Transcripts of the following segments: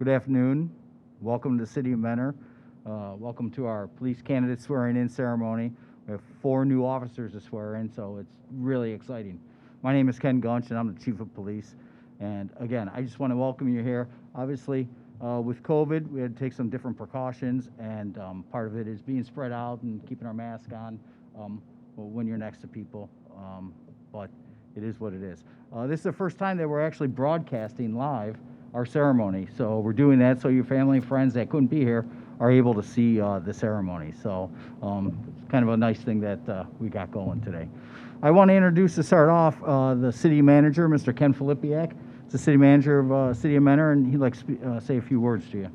Good afternoon. Welcome to the City of Mentor. Welcome to our police candidate swearing-in ceremony. We have 4 new officers to swear in, so it's really exciting. My name is Ken Gunch, and I'm the Chief of Police. And again, I just want to welcome you here. Obviously, with COVID, we had to take some different precautions, and part of it is being spread out and keeping our mask on when you're next to people. But it is what it is. This is the first time that we're actually broadcasting live our ceremony. So we're doing that so your family and friends that couldn't be here are able to see the ceremony. So it's kind of a nice thing that we got going today. I want to introduce, to start off, the city manager, Mr. Ken Filipiak. He's the city manager of City of Mentor, and he'd like to say a few words to you.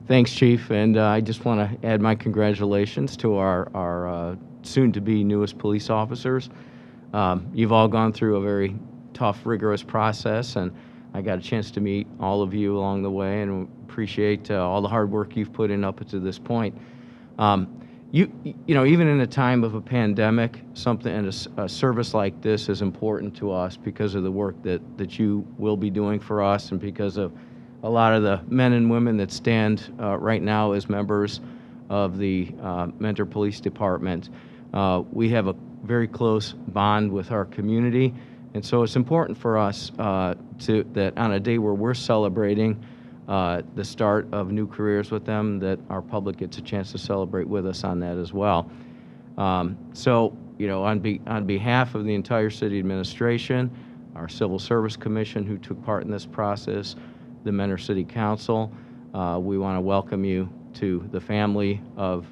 Thanks, Chief, and I just want to add my congratulations to our soon-to-be newest police officers. You've all gone through a very tough, rigorous process, and I got a chance to meet all of you along the way and appreciate all the hard work you've put in up to this point. You know, even in a time of a pandemic, something and a service like this is important to us because of the work that you will be doing for us, and because of a lot of the men and women that stand right now as members of the Mentor Police Department. We have a very close bond with our community, and so it's important for us that on a day where we're celebrating the start of new careers with them, that our public gets a chance to celebrate with us on that as well. So, you know, on behalf of the entire city administration, our Civil Service Commission who took part in this process, the Mentor City Council, we want to welcome you to the family of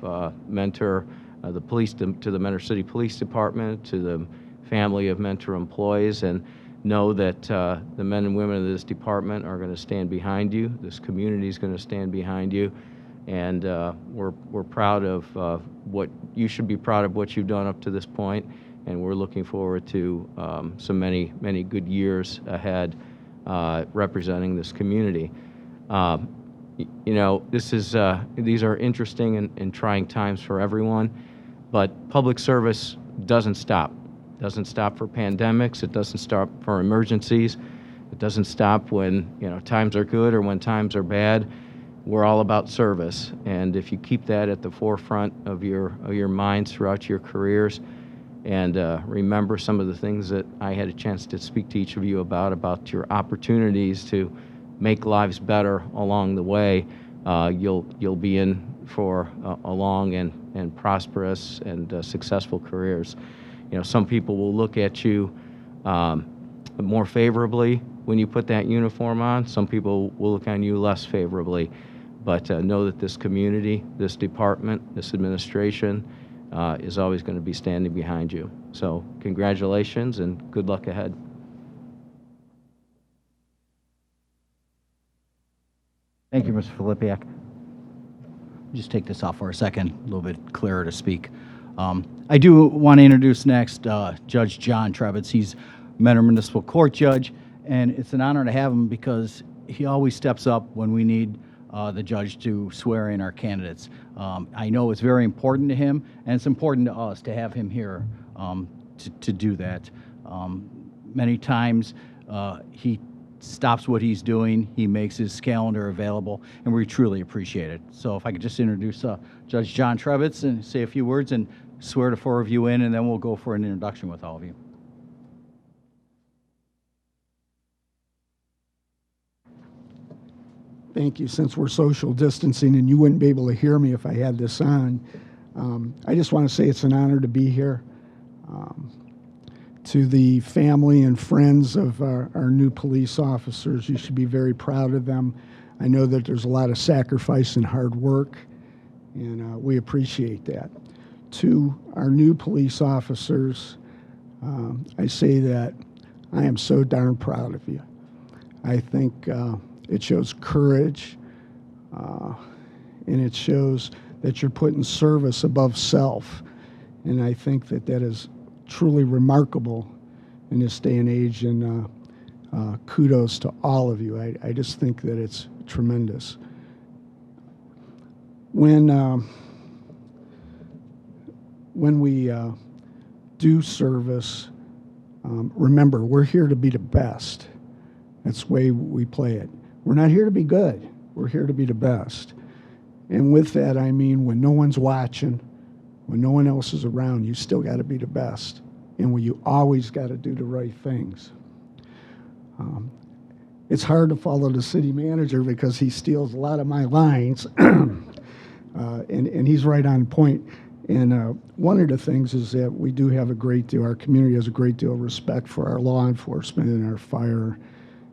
Mentor, to the Mentor City Police Department, to the family of Mentor employees, and know that the men and women of this department are going to stand behind you. This community is going to stand behind you, and we're proud of what you should be proud of what you've done up to this point, and we're looking forward to so many good years ahead representing this community. You know, these are interesting and trying times for everyone, but public service doesn't stop. It doesn't stop for pandemics. It doesn't stop for emergencies. It doesn't stop when, you know, times are good or when times are bad. We're all about service, and if you keep that at the forefront of your minds throughout your careers, and remember some of the things that I had a chance to speak to each of you about your opportunities to make lives better along the way, you'll be in for a long and prosperous and successful careers. You know, some people will look at you more favorably when you put that uniform on. Some people will look on you less favorably. But know that this community, this department, this administration is always going to be standing behind you. So congratulations and good luck ahead. Thank you, Mr. Filipiak. Just take this off for a second, a little bit clearer to speak. I do want to introduce next Judge John Trevitz. He's Mentor Municipal Court Judge, and it's an honor to have him because he always steps up when we need the judge to swear in our candidates. I know it's very important to him, and it's important to us to have him here to do that. Many times he stops what he's doing, he makes his calendar available, and we truly appreciate it. So if I could just introduce Judge John Trevitz and say a few words and swear the 4 of you in, and then we'll go for an introduction with all of you. Thank you. Since we're social distancing and you wouldn't be able to hear me if I had this on, I just want to say it's an honor to be here. To the family and friends of our new police officers, you should be very proud of them. I know that there's a lot of sacrifice and hard work, and we appreciate that. To our new police officers, I say that I am so darn proud of you. I think it shows courage, and it shows that you're putting service above self. And I think that is truly remarkable in this day and age, and kudos to all of you. I just think that it's tremendous. When we do service, remember, we're here to be the best. That's the way we play it. We're not here to be good. We're here to be the best. And with that, I mean when no one's watching, when no one else is around, you still got to be the best. And when you always got to do the right things. It's hard to follow the city manager because he steals a lot of my lines, and he's right on point. And one of the things is that we do have a great deal, our community has a great deal of respect for our law enforcement and our fire.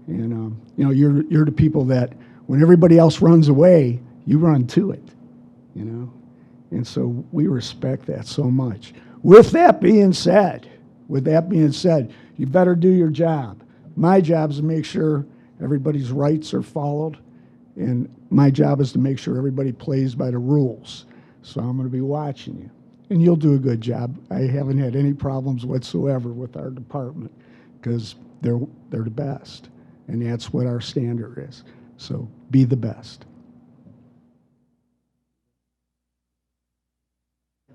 And, you know, you're the people that when everybody else runs away, you run to it, you know. And so we respect that so much. With that being said, you better do your job. My job is to make sure everybody's rights are followed, and my job is to make sure everybody plays by the rules. So I'm going to be watching you, and you'll do a good job. I haven't had any problems whatsoever with our department because they're the best, and that's what our standard is. So be the best.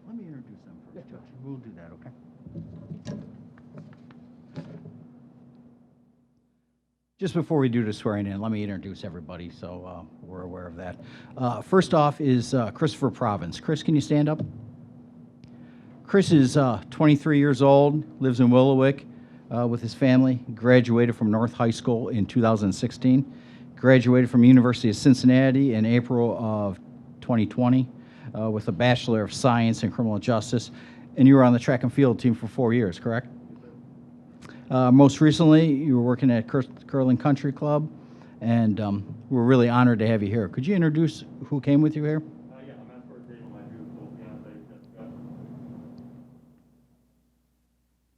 Let me introduce them first, Judge. We'll do that, okay? Just before we do the swearing in, let me introduce everybody so we're aware of that. First off is Christopher Province. Chris, can you stand up? Chris is 23 years old, lives in Willowick with his family, graduated from North High School in 2016, graduated from University of Cincinnati in April of 2020 with a Bachelor of Science in Criminal Justice, and you were on the track and field team for 4 years, correct? Most recently, you were working at Curling Country Club, and we're really honored to have you here. Could you introduce who came with you here? Yeah, I'm at first table, my beautiful fiance, Jessica.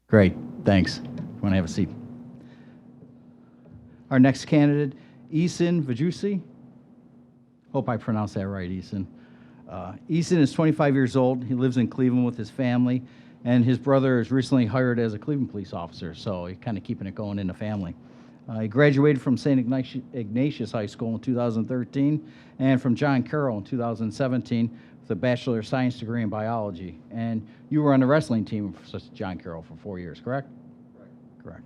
Great, thanks. You want to have a seat? Our next candidate, Eason Vajucci. Hope I pronounced that right, Eason. Eason is 25 years old. He lives in Cleveland with his family, and his brother is recently hired as a Cleveland police officer, so he's kind of keeping it going in the family. He graduated from St. Ignatius High School in 2013 and from John Carroll in 2017 with a Bachelor of Science degree in biology. And you were on the wrestling team for John Carroll for 4 years, correct? Correct.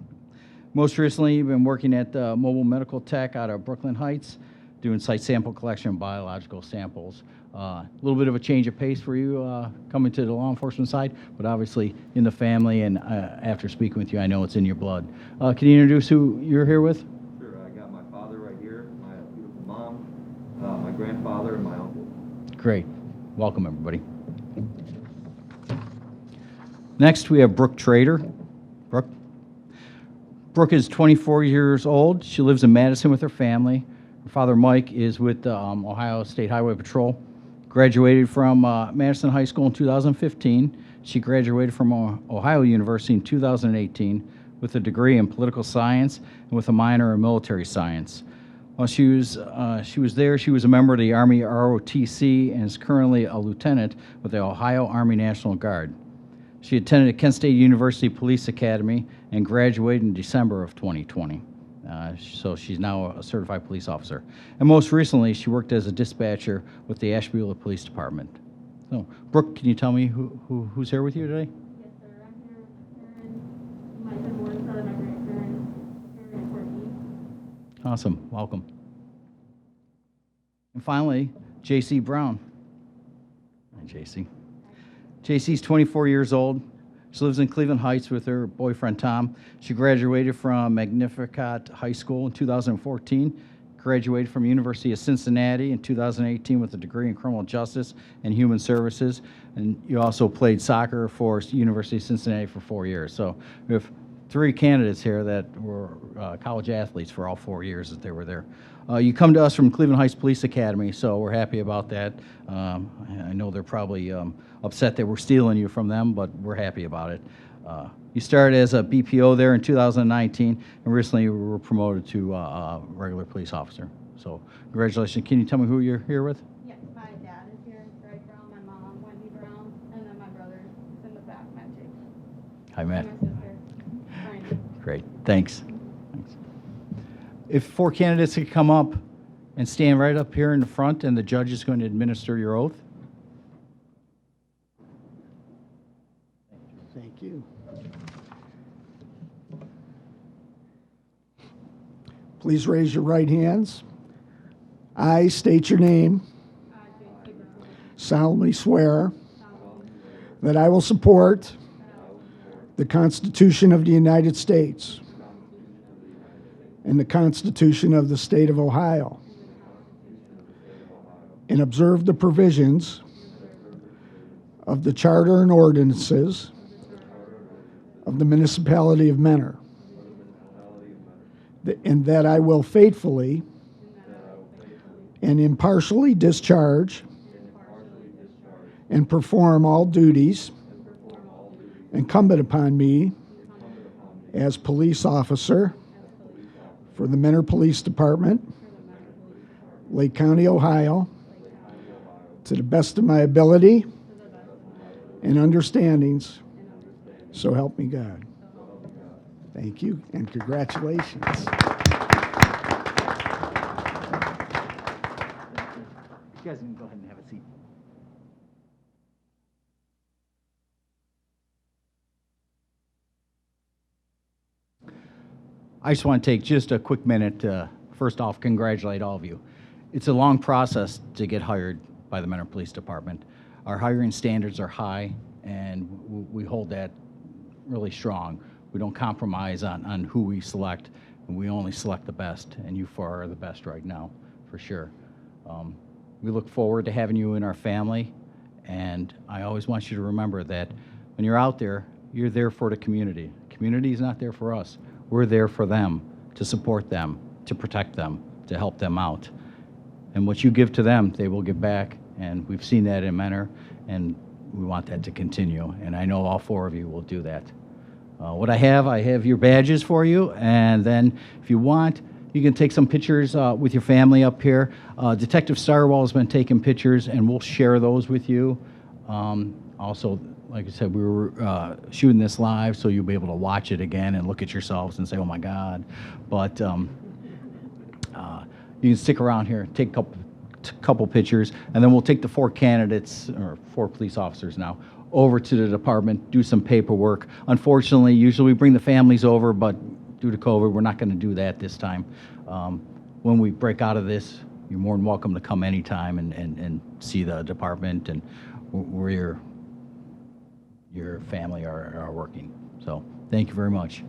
Most recently, you've been working at Mobile Medical Tech out of Brooklyn Heights, doing site sample collection and biological samples. A little bit of a change of pace for you coming to the law enforcement side, but obviously in the family, and after speaking with you, I know it's in your blood. Can you introduce who you're here with? Sure, I got my father right here, my beautiful mom, my grandfather, and my uncle. Great. Welcome, everybody. Next, we have Brook Trader. Brooke? Brooke is 24 years old. She lives in Madison with her family. Her father, Mike, is with the Ohio State Highway Patrol. Graduated from Madison High School in 2015. She graduated from Ohio University in 2018 with a degree in political science and with a minor in military science. While she was there, she was a member of the Army ROTC and is currently a lieutenant with the Ohio Army National Guard. She attended Kent State University Police Academy and graduated in December of 2020. So she's now a certified police officer. And most recently, she worked as a dispatcher with the Ashebula Police Department. So, Brooke, can you tell me who's here with you today? Yes, sir. I'm here with my parents, my siblings, my grandparents, Karen and Courtney. Awesome. Welcome. And finally, J.C. Brown. Hi, J.C. J.C.'s 24 years old. She lives in Cleveland Heights with her boyfriend, Tom. She graduated from Magnificat High School in 2014, graduated from University of Cincinnati in 2018 with a degree in criminal justice and human services. And you also played soccer for University of Cincinnati for 4 years. So we have 3 candidates here that were college athletes for all 4 years that they were there. You come to us from Cleveland Heights Police Academy, so we're happy about that. I know they're probably upset that we're stealing you from them, but we're happy about it. You started as a BPO there in 2019, and recently you were promoted to a regular police officer. So congratulations. Can you tell me who you're here with? Yes, my dad is here, Greg Brown, my mom, Wendy Brown, and then my brother is in the back, Matt Jake. Hi, Matt. And my sister, Brandon. Great. Thanks. If 4 candidates could come up and stand right up here in the front, and the judge is going to administer your oath. Thank you. Please raise your right hands. I state your name, I, J.C. Brown, solemnly swear solemnly that I will support the Constitution of the United States and the Constitution of the State of Ohio, and observe the provisions of the Charter and ordinances of the Municipality of Mentor, and that I will faithfully and impartially discharge and perform all duties incumbent upon me as police officer for the Mentor Police Department, Lake County, Ohio, to the best of my ability and understandings, so help me God. Thank you, and congratulations. You guys can go ahead and have a seat. I just want to take just a quick minute to, first off, congratulate all of you. It's a long process to get hired by the Mentor Police Department. Our hiring standards are high, and we hold that really strong. We don't compromise on who we select, and we only select the best, and you four are the best right now, for sure. We look forward to having you in our family, and I always want you to remember that when you're out there, you're there for the community. The community is not there for us. We're there for them, to support them, to protect them, to help them out. And what you give to them, they will give back, and we've seen that in Mentor, and we want that to continue, and I know all four of you will do that. What I have your badges for you, and then if you want, you can take some pictures with your family up here. Detective Starwell has been taking pictures, and we'll share those with you. Also, like I said, we were shooting this live, so you'll be able to watch it again and look at yourselves and say, oh my God. But you can stick around here, take a couple pictures, and then we'll take the four candidates, or four police officers now, over to the department, do some paperwork. Unfortunately, usually we bring the families over, but due to COVID, we're not going to do that this time. When we break out of this, you're more than welcome to come anytime and see the department and where your family are working. So thank you very much.